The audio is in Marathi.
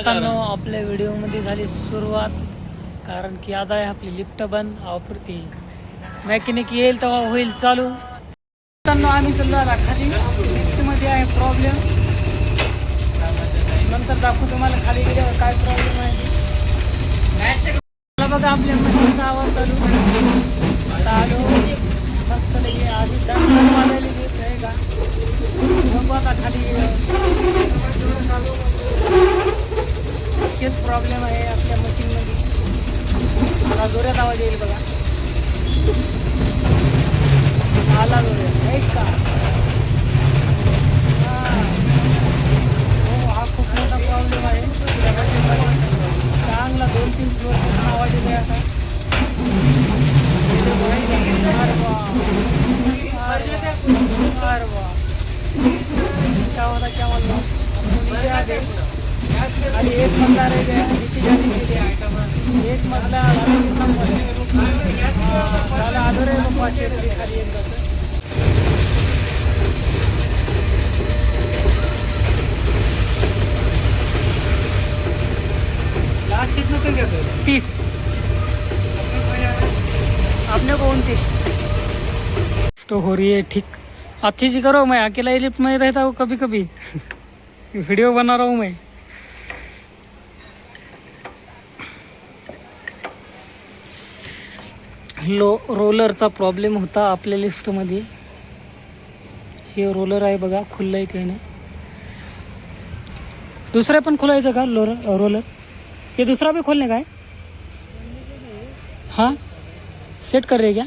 दोस्तांनो, आपल्या व्हिडिओमध्ये झाली सुरुवात. कारण की आज आहे आपली लिफ्ट बंद. वापरते मॅकॅनिक येईल तेव्हा होईल चालू. दोस्तांनो, आम्ही चाललो आता खाली. लिफ्टमध्ये आहे प्रॉब्लेम, नंतर दाखवू तुम्हाला खाली गेल्यावर काय प्रॉब्लेम आहे ते. मला बघा आपल्या मशीनचा आवाज चालू. आता आलो मस्त लगे आधी डान्स वाजायला घेत आहे का. बघू आता खाली तेच प्रॉब्लेम आहे आपल्या मशीनमध्ये. मला जोरात आवाज येईल बघा. आला जोरात आहे का. हो, हा खूप मोठा प्रॉब्लेम आहे त्या मशीनमध्ये. चांगला 2-3 फ्लोअरपासून आवाज येतो आहे असा. क्या होता क्या म्हणला नीचे आगे आणि एक मजला रह गया. नीचे जाने के लिए एक मजला झाला आलो रे मग 500 तरी खाली एकदा. लास्ट कितना कर गया था? 30 अपने को 29 तो हो रही है ठीक. अच्छी सी करो. मैं अकेला ही लिफ्ट में रहता हूँ कभी कभी. वीडियो बना रहा हूँ मैं. रोलरचा प्रॉब्लेम होता आपल्या लिफ्टमध्ये. हे रोलर आहे बघा, खुल्लं आहे त्याने. दुसरा पण खोलायचं का रोलर? ये दूसरा भी खोलने का है? हाँ, सेट कर रहे क्या?